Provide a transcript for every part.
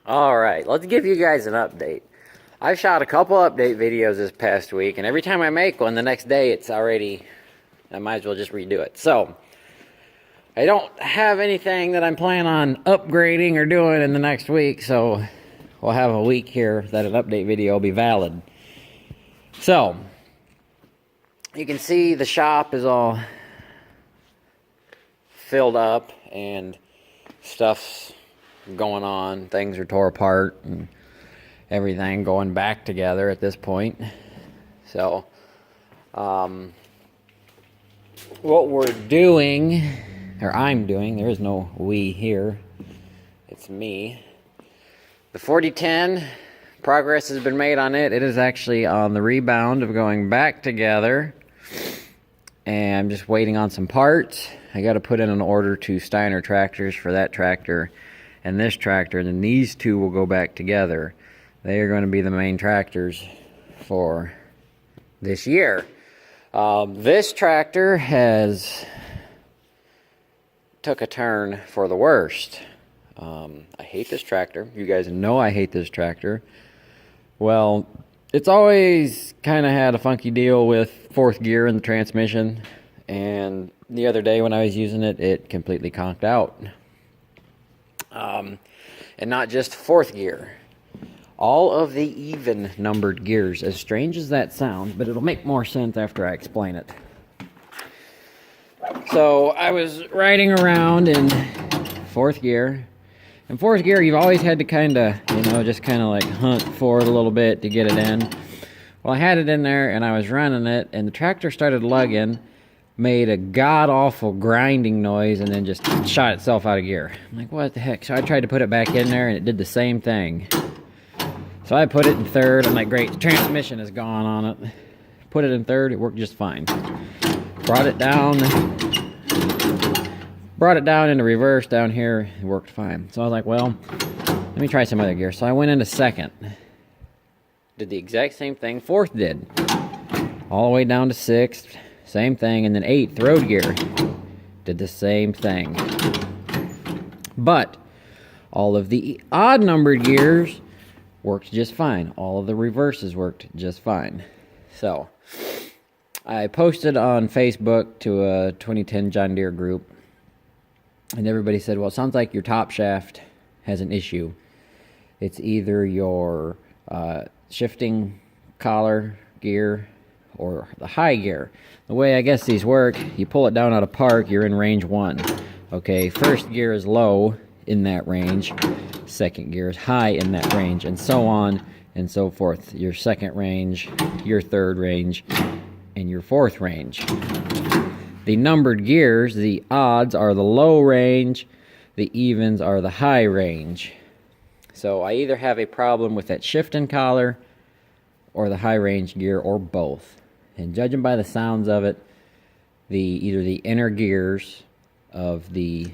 Alright, let's give you guys an update. I shot a couple update videos this past week, and every time I make one, the next day it's already... I might as well just redo it. So, I don't have anything that I'm planning on upgrading or doing in the next week, so we'll have a week here that an update video will be valid. So, you can see the shop is all filled up and stuff's going on. Things are tore apart and everything going back together at this point. So, what we're doing, or I'm doing, there is no we here, it's me. The 4010, progress has been made on it. It is actually on the rebound of going back together. And I'm just waiting on some parts. I got to put in an order to Steiner Tractors for that tractor and this tractor, and then these two will go back together. They are going to be the main tractors for this year. This tractor has took a turn for the worst. I hate this tractor. You guys know I hate this tractor. Well, it's always kind of had a funky deal with fourth gear in the transmission, and the other day when I was using it, it completely conked out. And not just fourth gear. All of the even numbered gears, as strange as that sounds, but it'll make more sense after I explain it. So I was riding around in fourth gear. In fourth gear, you've always had to kind of, just kind of like hunt for it a little bit to get it in. Well, I had it in there and I was running it, and the tractor started lugging, made a god-awful grinding noise, and then just shot itself out of gear. I'm like, what the heck? So I tried to put it back in there and it did the same thing. So I put it in third. I'm like, great, the transmission is gone on it. Put it in third, it worked just fine. Brought it down into reverse down here, it worked fine. So I was like, well, let me try some other gear. So I went into second. Did the exact same thing fourth did. All the way down to sixth, same thing. And then eighth, road gear, did the same thing. But all of the odd numbered gears worked just fine. All of the reverses worked just fine. So I posted on Facebook to a 2010 John Deere group, and everybody said, well, it sounds like your top shaft has an issue. It's either your shifting collar gear or the high gear. The way I guess these work, you pull it down out of park, you're in range 1. Okay, first gear is low in that range, second gear is high in that range, and so on and so forth. Your second range, your third range, and your fourth range. The numbered gears, the odds are the low range, the evens are the high range. So I either have a problem with that shifting collar or the high range gear, or both. And judging by the sounds of it, either the inner gears of the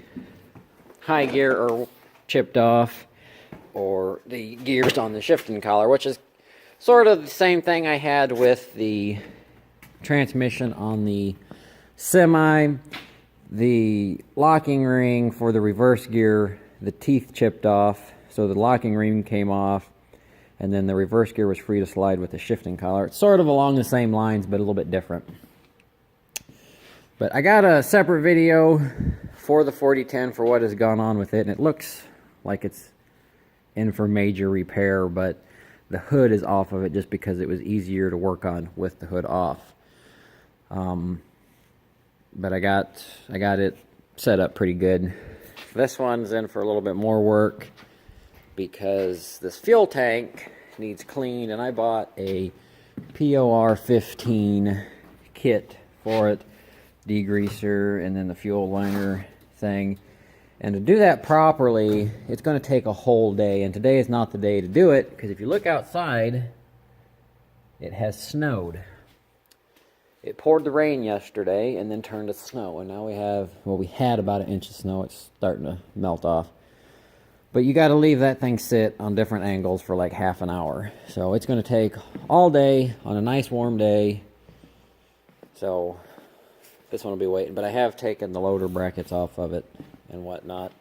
high gear are chipped off, or the gears on the shifting collar, which is sort of the same thing I had with the transmission on the semi. The locking ring for the reverse gear, the teeth chipped off, so the locking ring came off, and then the reverse gear was free to slide with the shifting collar. It's sort of along the same lines, but a little bit different. But I got a separate video for the 4010 for what has gone on with it, and it looks like it's in for major repair, but the hood is off of it just because it was easier to work on with the hood off. But I got it set up pretty good. This one's in for a little bit more work because this fuel tank needs cleaned, and I bought a POR 15 kit for it, degreaser, and then the fuel liner thing. And to do that properly, it's going to take a whole day, and today is not the day to do it, because if you look outside, it has snowed. It poured the rain yesterday and then turned to snow, and now we had about 1 inch of snow. It's starting to melt off. But you got to leave that thing sit on different angles for like half an hour. So it's going to take all day on a nice warm day. So this one will be waiting. But I have taken the loader brackets off of it and whatnot,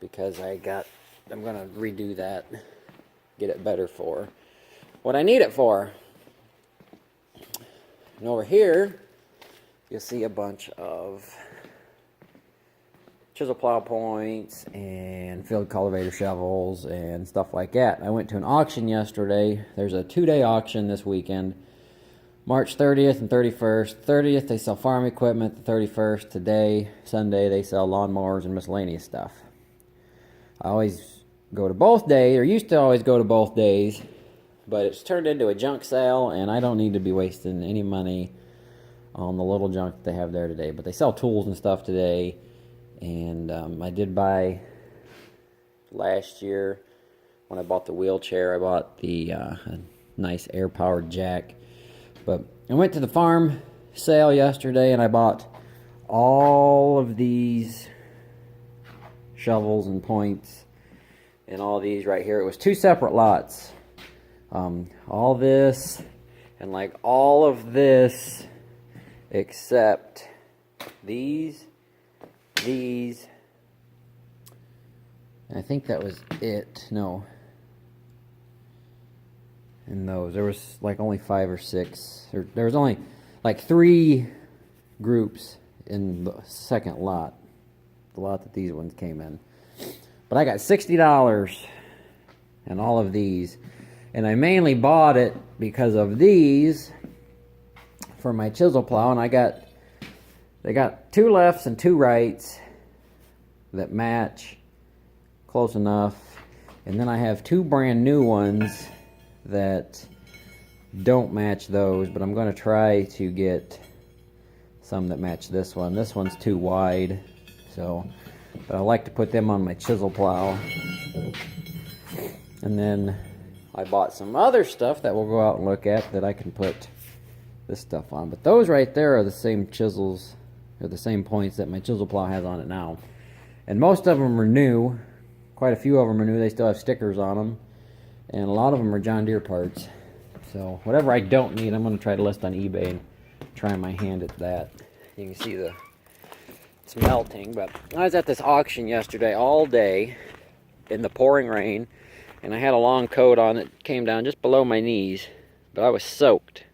because I got I'm going to redo that, get it better for what I need it for. And over here, you'll see a bunch of chisel plow points and field cultivator shovels and stuff like that. I went to an auction yesterday. There's a 2-day auction this weekend, March 30th and 31st. 30th, they sell farm equipment. The 31st, today, Sunday, they sell lawnmowers and miscellaneous stuff. I always go to both days, or used to always go to both days, but it's turned into a junk sale, and I don't need to be wasting any money on the little junk that they have there today. But they sell tools and stuff today. And I did buy last year when I bought the wheelchair. I bought the nice air-powered jack. But I went to the farm sale yesterday and I bought all of these shovels and points and all these right here. It was 2 separate lots. All this and like all of this except these. I think that was it. No. And those. There was like only 5 or 6. There was only like 3 groups in the second lot. The lot that these ones came in. But I got $60 in all of these. And I mainly bought it because of these for my chisel plow. And they got 2 lefts and 2 rights that match close enough. And then I have 2 brand new ones that don't match those, but I'm going to try to get some that match this one. This one's too wide, but I like to put them on my chisel plow. And then I bought some other stuff that we'll go out and look at that I can put this stuff on. But those right there are the same chisels, or the same points that my chisel plow has on it now. And most of them are new. Quite a few of them are new. They still have stickers on them. And a lot of them are John Deere parts. So whatever I don't need, I'm going to try to list on eBay and try my hand at that. You can see it's melting. But I was at this auction yesterday all day in the pouring rain. And I had a long coat on that came down just below my knees. But I was soaked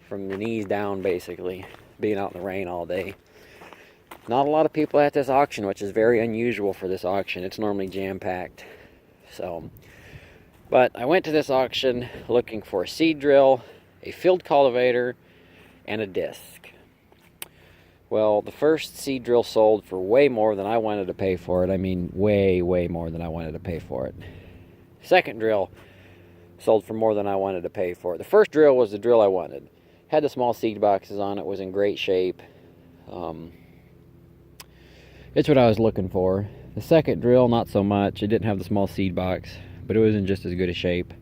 from the knees down, basically, being out in the rain all day. Not a lot of people at this auction, which is very unusual for this auction. It's normally jam-packed. But I went to this auction looking for a seed drill, a field cultivator, and a disc. Well, the first seed drill sold for way more than I wanted to pay for it. I mean, way, way more than I wanted to pay for it. Second drill sold for more than I wanted to pay for it. The first drill was the drill I wanted. Had the small seed boxes on it, was in great shape. It's what I was looking for. The second drill, not so much. It didn't have the small seed box, but it was in just as good a shape.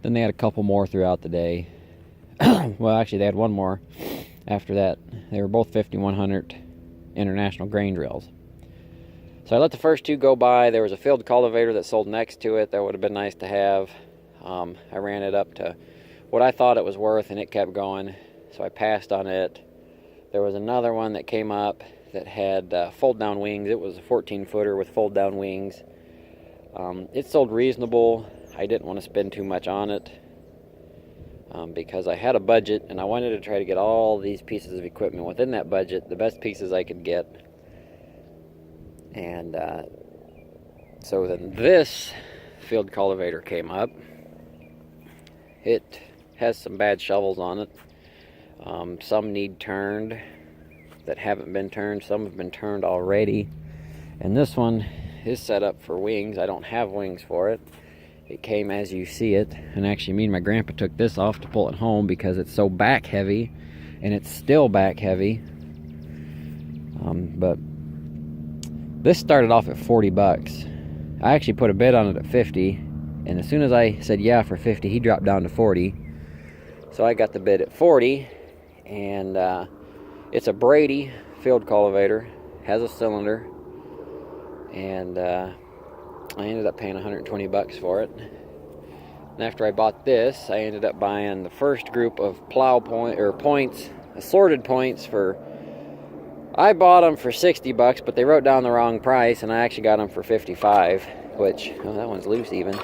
Then they had a couple more throughout the day. Well, actually, they had one more after that. They were both 5100 International grain drills. So I let the first 2 go by. There was a field cultivator that sold next to it. That would have been nice to have. I ran it up to what I thought it was worth, and it kept going. So I passed on it. There was another one that came up that had fold-down wings. It was a 14-footer with fold-down wings. It sold reasonable. I didn't want to spend too much on it because I had a budget, and I wanted to try to get all these pieces of equipment within that budget, the best pieces I could get. And so then this field cultivator came up. It has some bad shovels on it. Some need turned that haven't been turned. Some have been turned already. And this one is set up for wings. I don't have wings for it. It came as you see it. And actually, me and my grandpa took this off to pull it home because it's so back heavy. And it's still back heavy. But this started off at 40 bucks. I actually put a bid on it at 50. And as soon as I said yeah for 50, he dropped down to 40. So I got the bid at 40. And it's a Brady field cultivator, has a cylinder, and I ended up paying 120 bucks for it. And after I bought this, I ended up buying the first group of points, assorted points I bought them for 60 bucks, but they wrote down the wrong price, and I actually got them for 55. which, oh, that one's loose even,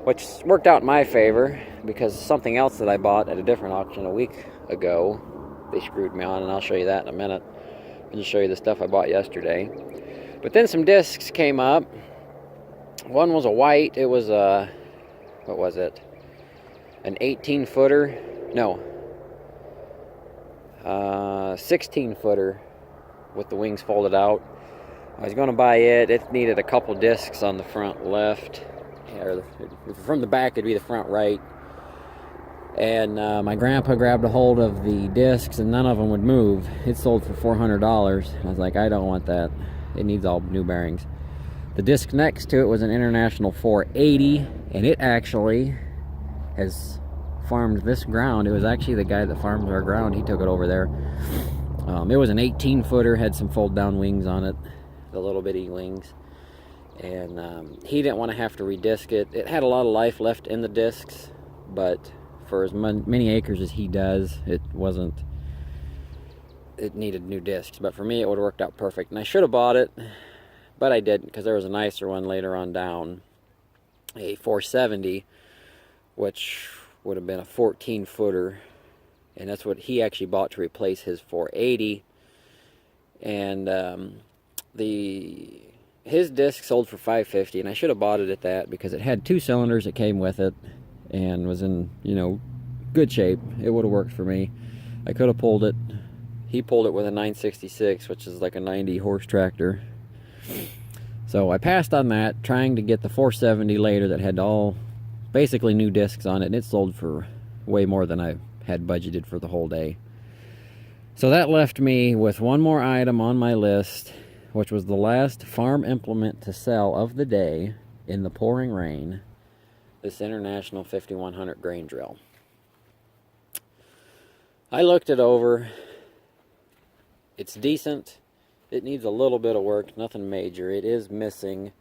which worked out in my favor because something else that I bought at a different auction a week ago, they screwed me on, and I'll show you that in a minute. I'll just show you the stuff I bought yesterday. But then some discs came up. One was a white. It was a, what was it? An 18-footer? No. 16-footer with the wings folded out. I was going to buy it. It needed a couple discs on the front left. Or from the back, it'd be the front right. And my grandpa grabbed a hold of the discs, and none of them would move. It sold for $400. I was like, I don't want that. It needs all new bearings. The disc next to it was an International 480, and it actually has farmed this ground. It was actually the guy that farms our ground. He took it over there. It was an 18-footer, had some fold-down wings on it, the little bitty wings. And he didn't want to have to redisc it. It had a lot of life left in the discs, but for as many acres as he does, it needed new discs. But for me, it would have worked out perfect. And I should have bought it, but I didn't, because there was a nicer one later on down, a 470, which would have been a 14-footer, and that's what he actually bought to replace his 480. And his disc sold for $550, and I should have bought it at that because it had 2 cylinders that came with it and was in, you know, good shape. It would have worked for me. I could have pulled it. He pulled it with a 966, which is like a 90-horse tractor. So I passed on that, trying to get the 470 later that had all basically new discs on it, and it sold for way more than I had budgeted for the whole day. So that left me with one more item on my list, which was the last farm implement to sell of the day in the pouring rain, this International 5100 grain drill. I looked it over. It's decent. It needs a little bit of work, nothing major. It is missing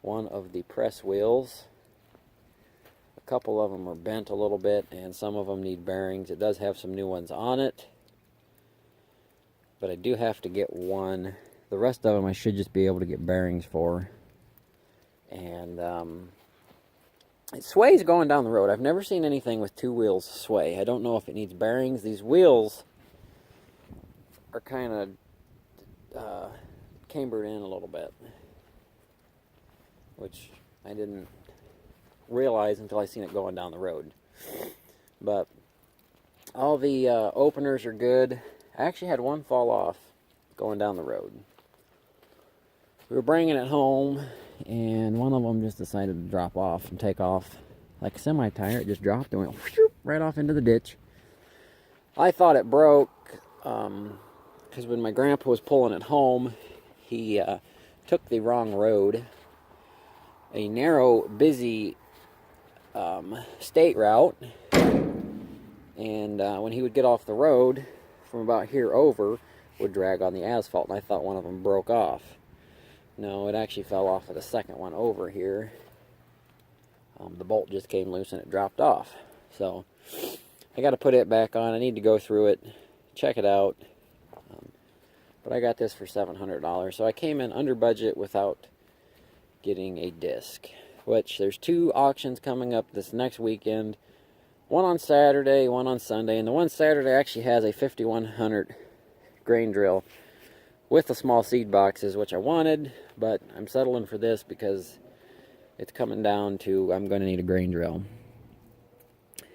one of the press wheels. A couple of them are bent a little bit, and some of them need bearings. It does have some new ones on it, but I do have to get one. The rest of them I should just be able to get bearings for. And it sways going down the road. I've never seen anything with 2 wheels sway. I don't know if it needs bearings. These wheels are kind of cambered in a little bit, which I didn't realize until I seen it going down the road. But all the openers are good. I actually had one fall off going down the road. We were bringing it home, and one of them just decided to drop off and take off like a semi-tire. It just dropped and went whoop, right off into the ditch. I thought it broke because when my grandpa was pulling it home, he took the wrong road, a narrow, busy state route, and when he would get off the road from about here over, would drag on the asphalt, and I thought one of them broke off. No, it actually fell off of the second one over here. The bolt just came loose and it dropped off. So I got to put it back on. I need to go through it, check it out. But I got this for $700. So I came in under budget without getting a disc. Which there's 2 auctions coming up this next weekend. One on Saturday, one on Sunday. And the one Saturday actually has a 5100 grain drill with the small seed boxes, which I wanted, but I'm settling for this because it's coming down to I'm going to need a grain drill.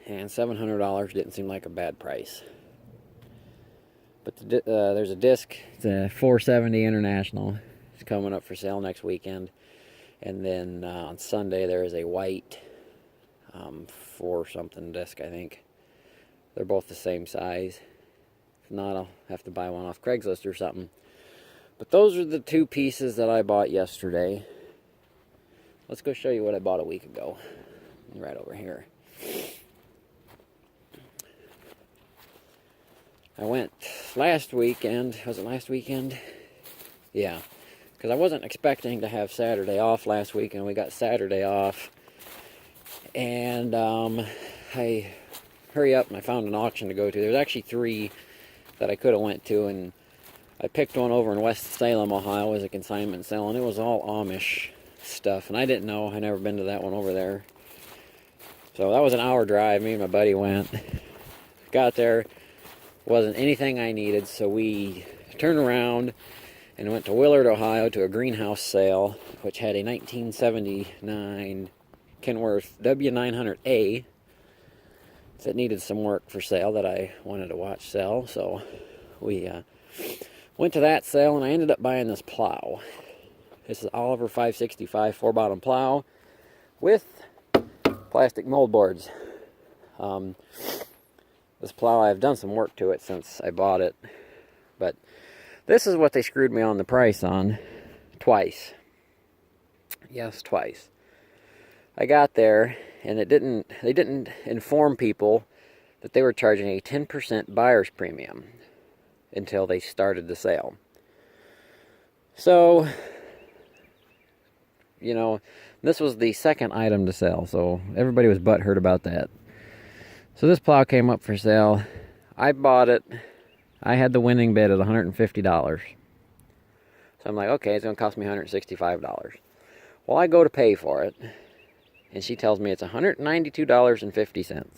And $700 didn't seem like a bad price. But there's a disc. It's a 470 International. It's coming up for sale next weekend. And then on Sunday there is a white 4-something disc, I think. They're both the same size. If not, I'll have to buy one off Craigslist or something. But those are the 2 pieces that I bought yesterday. Let's go show you what I bought a week ago. Right over here. I went last weekend. Was it last weekend? Yeah. Because I wasn't expecting to have Saturday off last week, and we got Saturday off. And I hurry up and I found an auction to go to. There's actually 3 that I could have went to, and I picked one over in West Salem, Ohio as a consignment sale, and it was all Amish stuff, and I didn't know. I never been to that one over there. So that was an hour drive. Me and my buddy went. Got there, wasn't anything I needed, so we turned around and went to Willard, Ohio to a greenhouse sale, which had a 1979 Kenworth W900A that needed some work for sale that I wanted to watch sell. So we went to that sale, and I ended up buying this plow. This is Oliver 565 4-bottom plow with plastic mold boards. This plow, I've done some work to it since I bought it, but this is what they screwed me on the price on twice. Yes, twice. I got there, and they didn't inform people that they were charging a 10% buyer's premium until they started the sale. So, you know, this was the second item to sell, so everybody was butthurt about that. So this plow came up for sale. I bought it. I had the winning bid at $150. So I'm like, okay, it's going to cost me $165. Well, I go to pay for it, and she tells me it's $192.50. And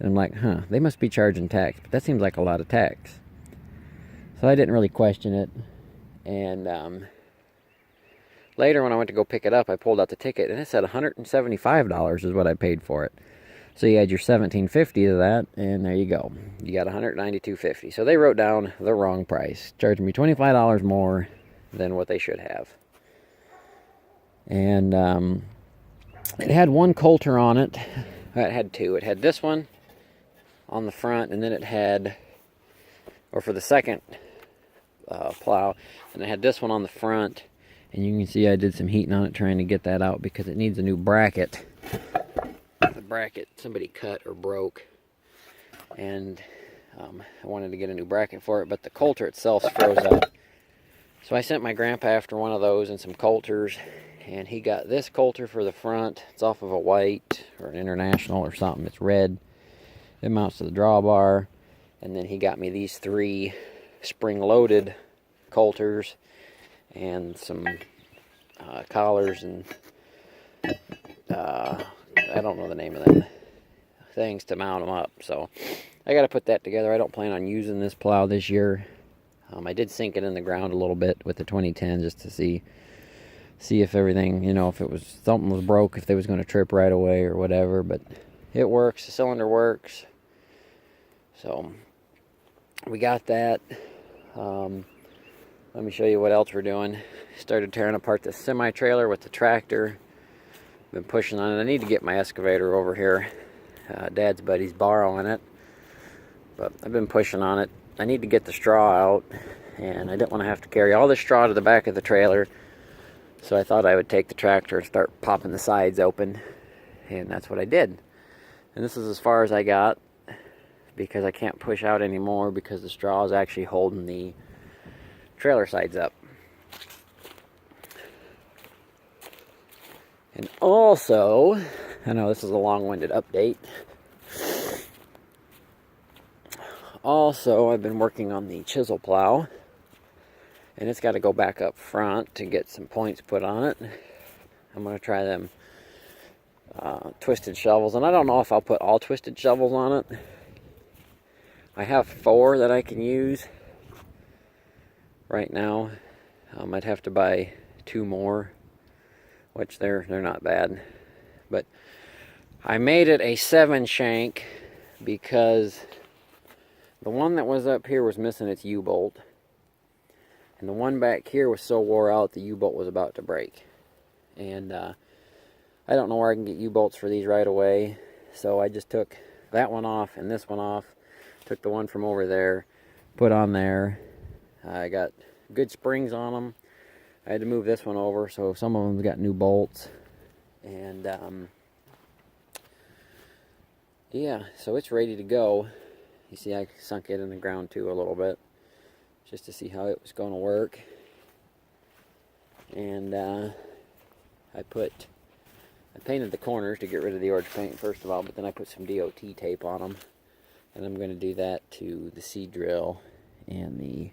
I'm like, huh, they must be charging tax, but that seems like a lot of tax. So I didn't really question it. And later when I went to go pick it up, I pulled out the ticket, and it said $175 is what I paid for it. So you add your $17.50 to that, and there you go. You got $192.50. So they wrote down the wrong price, charging me $25 more than what they should have. And it had one Coulter on it. It had two. It had this one on the front, and then it had, or for the second plow, and it had this one on the front. And you can see I did some heating on it trying to get that out because it needs a new bracket. The bracket somebody cut or broke, and I wanted to get a new bracket for it, but the Coulter itself froze up. So I sent my grandpa after one of those and some Coulters, and he got this Coulter for the front. It's off of a White or an International or something. It's red. It mounts to the drawbar. And then he got me these 3 spring-loaded Coulters and some collars and I don't know the name of them things to mount them up. So I got to put that together. I don't plan on using this plow this year. I did sink it in the ground a little bit with the 2010 just to see if everything, you know, if it was something was broke, if they was going to trip right away or whatever. But it works. The cylinder works. So we got that. Let me show you what else we're doing. Started tearing apart the semi-trailer with the tractor. Been pushing on it. I need to get my excavator over here. Dad's buddy's borrowing it, but I've been pushing on it. I need to get the straw out, and I didn't want to have to carry all the straw to the back of the trailer, so I thought I would take the tractor and start popping the sides open, and that's what I did. And this is as far as I got, because I can't push out anymore because the straw is actually holding the trailer sides up. And also, I know this is a long-winded update. Also, I've been working on the chisel plow, and it's got to go back up front to get some points put on it. I'm going to try them twisted shovels, and I don't know if I'll put all twisted shovels on it. I have 4 that I can use right now. I'd have to buy 2 more, which they're not bad. But I made it a 7 shank because the one that was up here was missing its U-bolt, and the one back here was so wore out the U-bolt was about to break. And I don't know where I can get U-bolts for these right away, so I just took that one off and this one off, took the one from over there, put on there. I got good springs on them. I had to move this one over, so some of them got new bolts. And yeah, so it's ready to go. You see I sunk it in the ground too a little bit, just to see how it was going to work. And I painted the corners to get rid of the orange paint first of all, but then I put some DOT tape on them. And I'm going to do that to the seed drill and the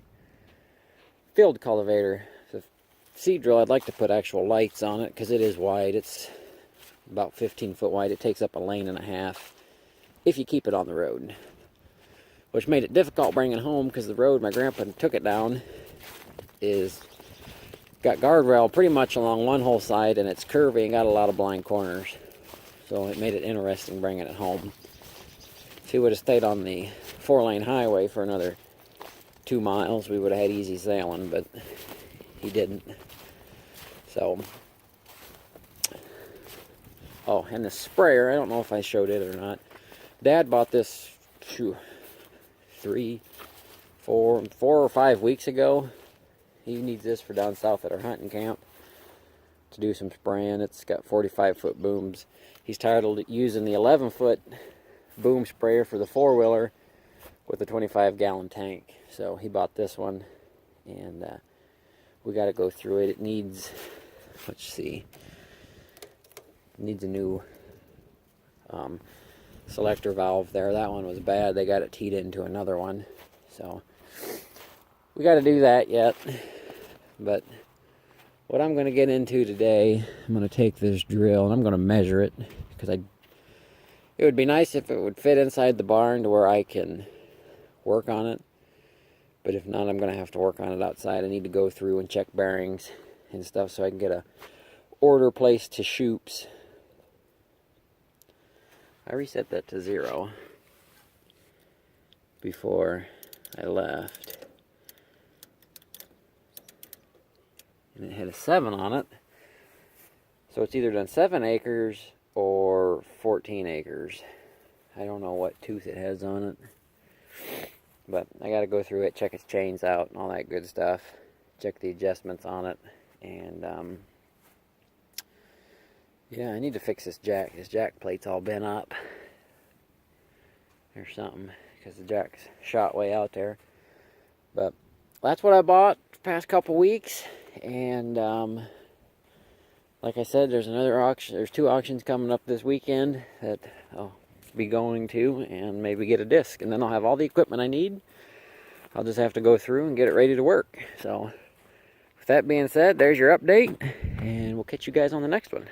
field cultivator. The seed drill, I'd like to put actual lights on it because it is wide. It's about 15 foot wide. It takes up a lane and a half if you keep it on the road, which made it difficult bringing it home because the road my grandpa took it down is got guardrail pretty much along one whole side, and it's curvy and got a lot of blind corners, so it made it interesting bringing it home. If he would have stayed on the 4-lane highway for another 2 miles, we would have had easy sailing, but he didn't. So, oh, and the sprayer, I don't know if I showed it or not. Dad bought this 4 or 5 weeks ago. He needs this for down south at our hunting camp to do some spraying. It's got 45-foot booms. He's tired of using the 11-foot boom sprayer for the 4-wheeler with a 25-gallon tank. So he bought this one, and we got to go through it. It needs, let's see, it needs a new selector valve there. That one was bad. They got it teed into another one. So we got to do that yet. But what I'm going to get into today, I'm going to take this drill and I'm going to measure it, because it would be nice if it would fit inside the barn to where I can work on it. But if not, I'm going to have to work on it outside. I need to go through and check bearings and stuff so I can get a order placed to Shoops. I reset that to 0 before I left. And it had a 7 on it. So it's either done 7 acres or 14 acres. I don't know what tooth it has on it. But I got to go through it, check its chains out and all that good stuff. Check the adjustments on it. And yeah, I need to fix this jack. This jack plate's all bent up or something, because the jack's shot way out there. But that's what I bought the past couple weeks. And like I said, there's another auction. There's 2 auctions coming up this weekend that I'll be going to, and maybe get a disc, and then I'll have all the equipment I need. I'll just have to go through and get it ready to work. So with that being said, there's your update, and we'll catch you guys on the next one.